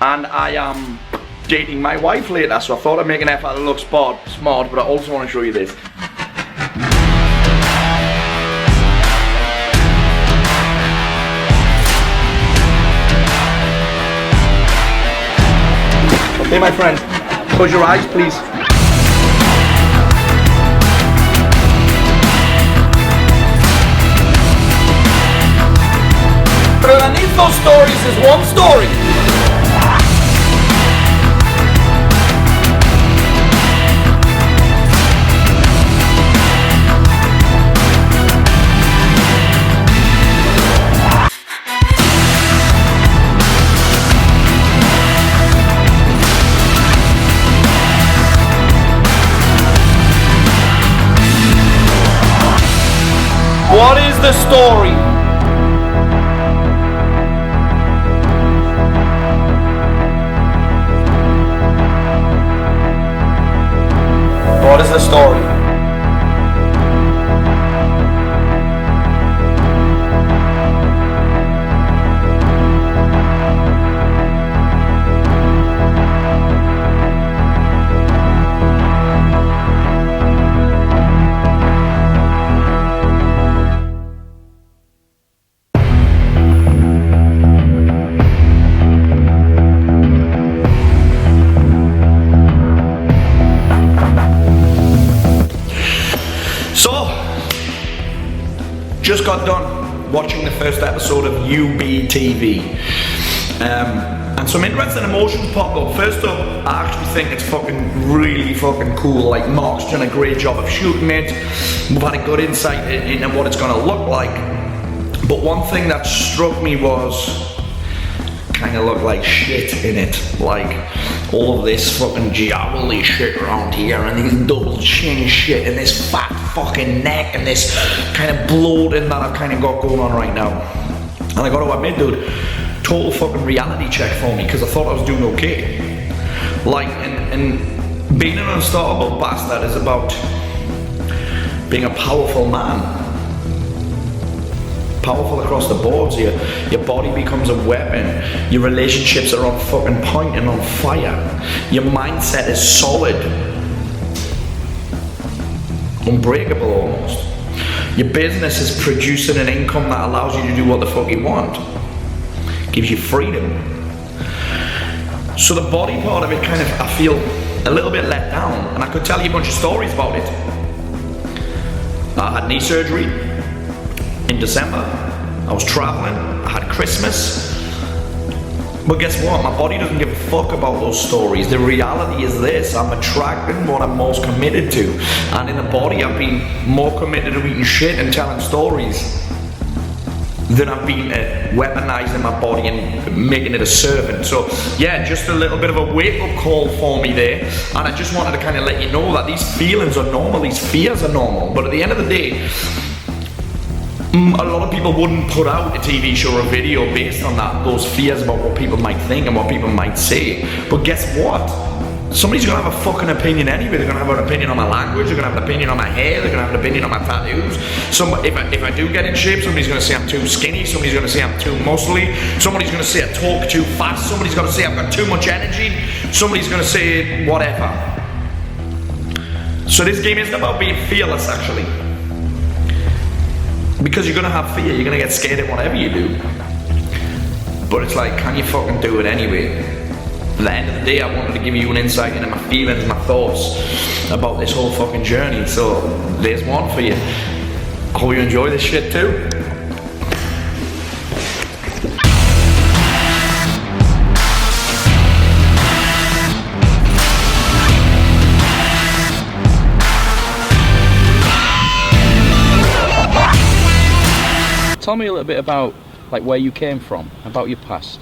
and I am dating my wife later, so I thought I'd make an effort to look smart, but I also want to show you this. Okay, my friend, close your eyes, please. But underneath those stories is one story. What is the story? What is the story? Just got done watching the first episode of UBTV, and some interesting emotions popped up. First up, I actually think it's really fucking cool. Like, Mark's done a great job of shooting it. We've had a good insight into what it's going to look like. But one thing that struck me was kind of looked like shit in it. Like, all of this fucking giallo shit around here, and these double chin shit, and this fat fucking neck, and this kind of bloating that I've kind of got going on right now. And I got to admit, dude, total fucking reality check for me, because I thought I was doing okay. Like, and being an unstartable bastard is about being a powerful man. Powerful across the boards. Your body becomes a weapon. Your relationships are on fucking point and on fire. Your mindset is solid. Unbreakable almost. Your business is producing an income that allows you to do what the fuck you want. Gives you freedom. So the body part of it kind of, I feel a little bit let down. And I could tell you a bunch of stories about it. I had knee surgery in December. I was traveling, I had Christmas. But guess what? My body doesn't give a fuck about those stories. The reality is this: I'm attracting what I'm most committed to. And in the body, I've been more committed to eating shit and telling stories than I've been weaponizing my body and making it a servant. So yeah, just a little bit of a wake-up call for me there. And I just wanted to kind of let you know that these feelings are normal, these fears are normal. But at the end of the day, a lot of people wouldn't put out a TV show or a video based on those fears about what people might think and what people might say. But guess what? Somebody's gonna have a fucking opinion anyway. They're gonna have an opinion on my language, they're gonna have an opinion on my hair, they're gonna have an opinion on my tattoos. If I do get in shape, somebody's gonna say I'm too skinny, somebody's gonna say I'm too muscly, somebody's gonna say I talk too fast, somebody's gonna say I've got too much energy, somebody's gonna say whatever. So this game isn't about being fearless, actually. Because you're gonna have fear, you're gonna get scared at whatever you do. But it's like, can you fucking do it anyway? At the end of the day, I wanted to give you an insight into my feelings, my thoughts about this whole fucking journey. So there's one for you. I hope you enjoy this shit too. Tell me a little bit about like where you came from, about your past.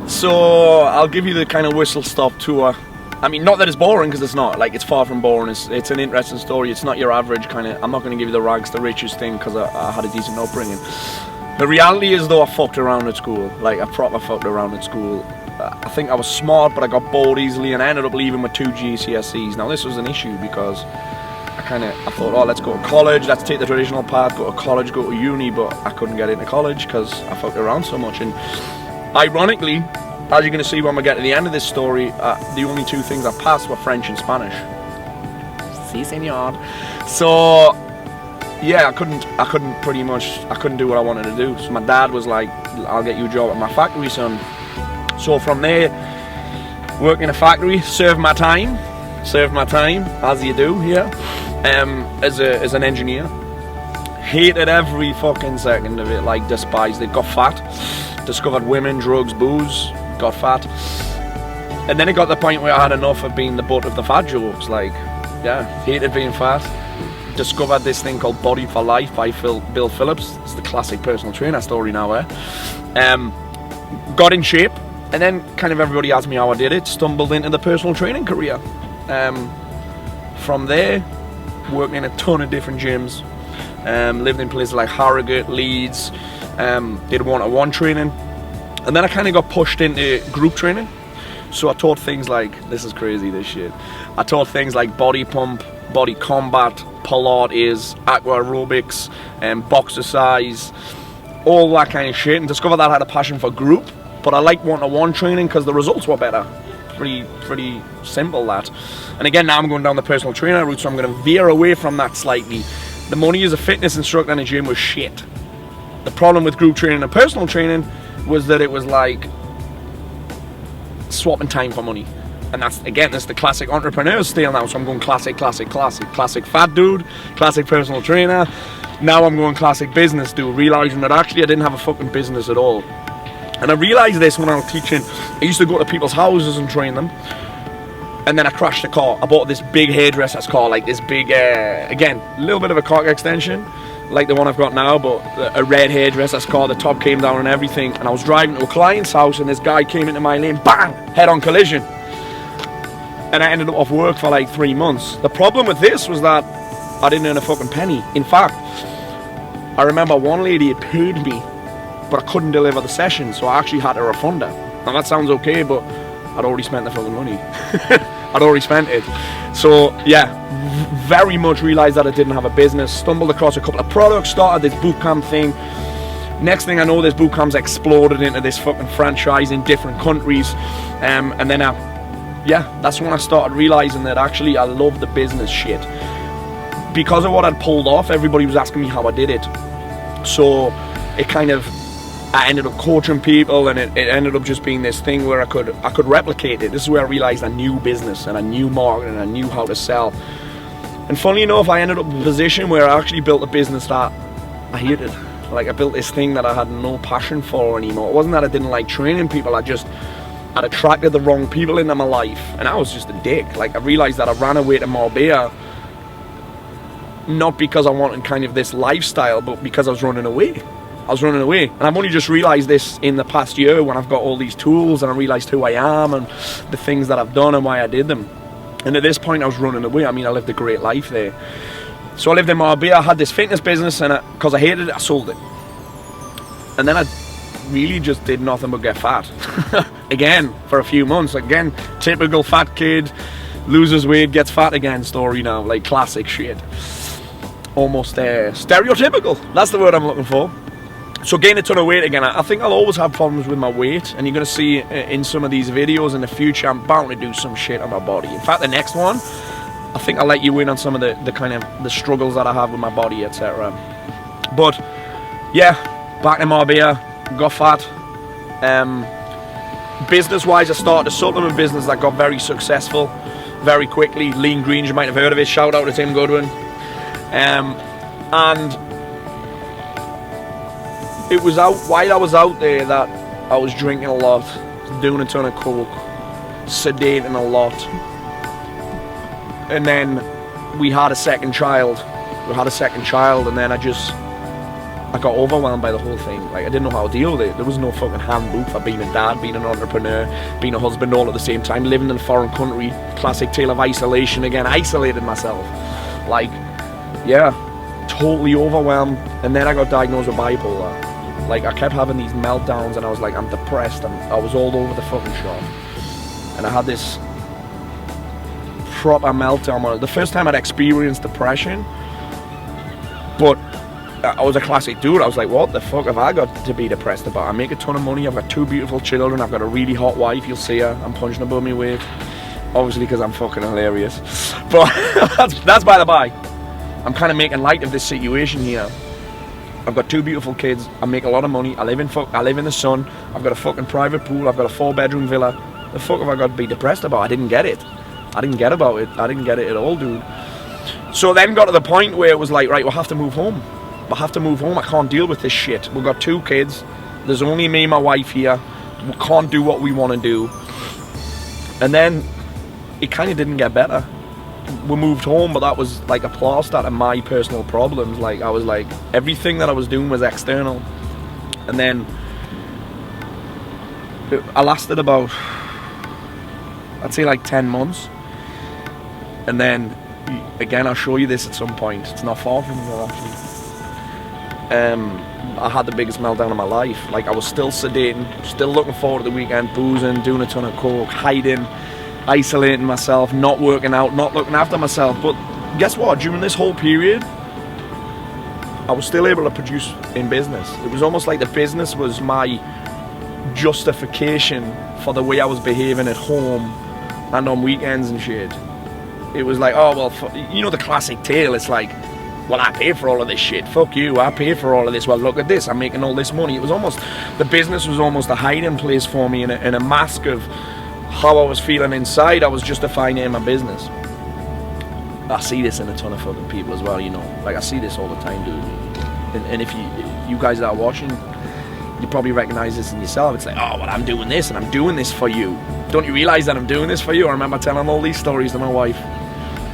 So I'll give you the kind of whistle-stop tour. I mean, not that it's boring, because it's not. Like, it's far from boring. It's an interesting story. It's not your average kind of. I'm not going to give you the rags to riches thing, because I had a decent upbringing. The reality is, though, I fucked around at school. Like, I proper fucked around at school. I think I was smart, but I got bored easily, and I ended up leaving with 2 GCSEs. Now, this was an issue because I thought, oh, let's go to college, let's take the traditional path, go to college, go to uni, but I couldn't get into college because I fucked around so much. And ironically, as you're going to see when we get to the end of this story, the only two things I passed were French and Spanish. Si, senor. So, yeah, I couldn't do what I wanted to do. So my dad was like, I'll get you a job at my factory, son. So from there, work in a factory, serve my time, as you do here, as an engineer. Hated every fucking second of it, like despised it. Got fat, discovered women, drugs, booze, got fat. And then it got to the point where I had enough of being the butt of the fat jokes, like, yeah, hated being fat. Discovered this thing called Body for Life by Bill Phillips. It's the classic personal trainer story now, got in shape, and then kind of everybody asked me how I did it. Stumbled into the personal training career. From there, worked in a ton of different gyms. Lived in places like Harrogate, Leeds. Did one-on-one training, and then I kind of got pushed into group training. So I taught things like, this is crazy, this shit. I taught things like body pump, body combat, Pilates, aqua aerobics, boxercise, all that kind of shit, and discovered that I had a passion for group, but I liked one-on-one training because the results were better. Pretty simple, that. And again, now I'm going down the personal trainer route, so I'm going to veer away from that slightly. The money as a fitness instructor in a gym was shit. The problem with group training and personal training was that it was like swapping time for money. And that's the classic entrepreneur style now. So I'm going classic fat dude, classic personal trainer. Now I'm going classic business dude, realizing that actually I didn't have a fucking business at all. And I realized this when I was teaching. I used to go to people's houses and train them. And then I crashed the car. I bought this big hairdresser's car, like this big, again, a little bit of a cock extension, like the one I've got now, but a red hairdresser's car, the top came down and everything. And I was driving to a client's house and this guy came into my lane, bang, head-on collision. And I ended up off work for like 3 months. The problem with this was that I didn't earn a fucking penny. In fact, I remember one lady had paid me, but I couldn't deliver the session, so I actually had to refund her. Now that sounds okay, but I'd already spent the fucking money. I'd already spent it. So yeah, very much realised that I didn't have a business. Stumbled across a couple of products, started this bootcamp thing. Next thing I know, this bootcamp's exploded into this fucking franchise in different countries. And then that's when I started realising that actually I love the business shit. Because of what I'd pulled off, everybody was asking me how I did it. So it kind of, I ended up coaching people, and it ended up just being this thing where I could replicate it. This is where I realised I knew business and I knew marketing and I knew how to sell. And funny enough, I ended up in a position where I actually built a business that I hated. Like, I built this thing that I had no passion for anymore. It wasn't that I didn't like training people, I'd attracted the wrong people into my life, and I was just a dick. Like, I realised that I ran away to Marbella, not because I wanted kind of this lifestyle, but because I was running away. And I've only just realised this in the past year when I've got all these tools and I realised who I am and the things that I've done and why I did them. And at this point I was running away. I mean, I lived a great life there. So I lived in Marbella, I had this fitness business, and because I hated it, I sold it. And then I really just did nothing but get fat. Again, for a few months. Again, typical fat kid, loses weight, gets fat again story now. Like, classic shit. Almost stereotypical. That's the word I'm looking for. So gained a ton of weight again. I think I'll always have problems with my weight, and you're going to see in some of these videos in the future I'm bound to do some shit on my body. In fact, the next one, I think I'll let you in on some of the kind of the struggles that I have with my body, etc. But yeah, back in Marbella, got fat. Business wise, I started a supplement business that got very successful very quickly. Lean Greens, you might have heard of it. Shout out to Tim Goodwin. And it was while I was out there that I was drinking a lot, doing a ton of coke, sedating a lot. And then we had a second child. And then I got overwhelmed by the whole thing. Like, I didn't know how to deal with it. There was no fucking handbook for being a dad, being an entrepreneur, being a husband all at the same time, living in a foreign country. Classic tale of isolation again. Isolated myself. Like, yeah, totally overwhelmed. And then I got diagnosed with bipolar. Like, I kept having these meltdowns, and I was like, I'm depressed, and I was all over the fucking shop. And I had this proper meltdown. The first time I'd experienced depression, but I was a classic dude. I was like, what the fuck have I got to be depressed about? I make a ton of money. I've got 2 beautiful children. I've got a really hot wife. You'll see her. I'm punching above my weight. Obviously because I'm fucking hilarious. But that's by the by. I'm kind of making light of this situation here. I've got 2 beautiful kids. I make a lot of money. I live in the sun. I've got a fucking private pool. I've got a 4-bedroom villa. The fuck have I got to be depressed about? I didn't get it. I didn't get about it. I didn't get it at all, dude. So then got to the point where it was like, right, we'll have to move home. We'll have to move home. I can't deal with this shit. We've got 2 kids. There's only me and my wife here. We can't do what we want to do. And then it kind of didn't get better. We moved home, but that was like a plaster to my personal problems. Like, I was like, everything that I was doing was external. And then I lasted about, I'd say like 10 months. And then, again, I'll show you this at some point. It's not far from here, actually. I had the biggest meltdown of my life. Like, I was still sedating, still looking forward to the weekend, boozing, doing a ton of coke, hiding, isolating myself, not working out, not looking after myself. But guess what? During this whole period, I was still able to produce in business. It was almost like the business was my justification for the way I was behaving at home and on weekends and shit. It was like, oh, well, you know the classic tale. It's like, well, I pay for all of this shit. Fuck you, I pay for all of this. Well, look at this, I'm making all this money. It was almost, the business was almost a hiding place for me, in a mask of how I was feeling inside. I was justifying it in my business. I see this in a ton of fucking people as well, you know. Like, I see this all the time, dude. And if you guys that are watching, you probably recognize this in yourself. It's like, oh, well, I'm doing this, and I'm doing this for you. Don't you realize that I'm doing this for you? I remember telling all these stories to my wife.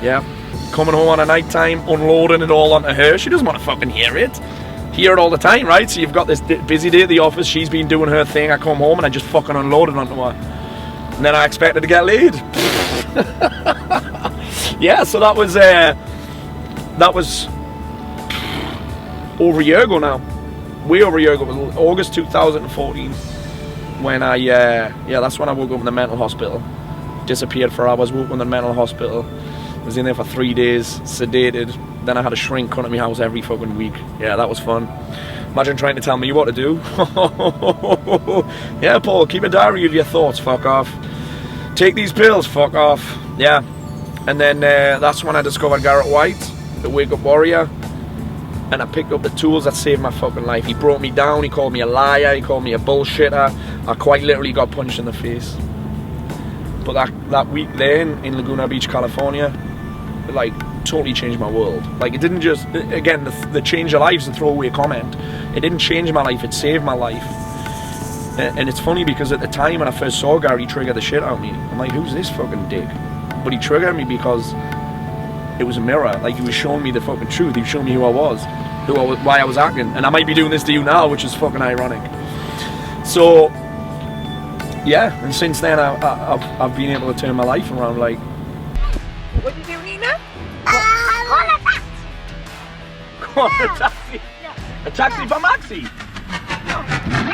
Yeah, coming home on a night time, unloading it all onto her. She doesn't want to fucking hear it all the time, right? So you've got this busy day at the office. She's been doing her thing. I come home and I just fucking unload it onto her. And then I expected to get laid. Yeah, so that was over a year ago now. Way over a year ago. It was August 2014 when that's when I woke up in the mental hospital. Disappeared for hours, woke up in the mental hospital. Was in there for 3 days, sedated. Then I had a shrink come to my house every fucking week. Yeah, that was fun. Imagine trying to tell me what to do. Yeah, Paul, keep a diary of your thoughts, fuck off. Take these pills, fuck off. Yeah. And then that's when I discovered Garrett White, the Wake Up Warrior. And I picked up the tools that saved my fucking life. He brought me down, he called me a liar, he called me a bullshitter. I quite literally got punched in the face. But that week then in Laguna Beach, California, like, totally changed my world. Like, it didn't just, again, the change of life is a throwaway comment. It didn't change my life, it saved my life. And it's funny because at the time when I first saw Gary, he triggered the shit out of me. I'm like, who's this fucking dick? But he triggered me because it was a mirror. Like, he was showing me the fucking truth. He was showing me who I was, why I was acting. And I might be doing this to you now, which is fucking ironic. So, yeah, and since then I've been able to turn my life around. Like, What are you doing, Nina? Call a taxi. Call a taxi? Yeah. A taxi for Maxi? No.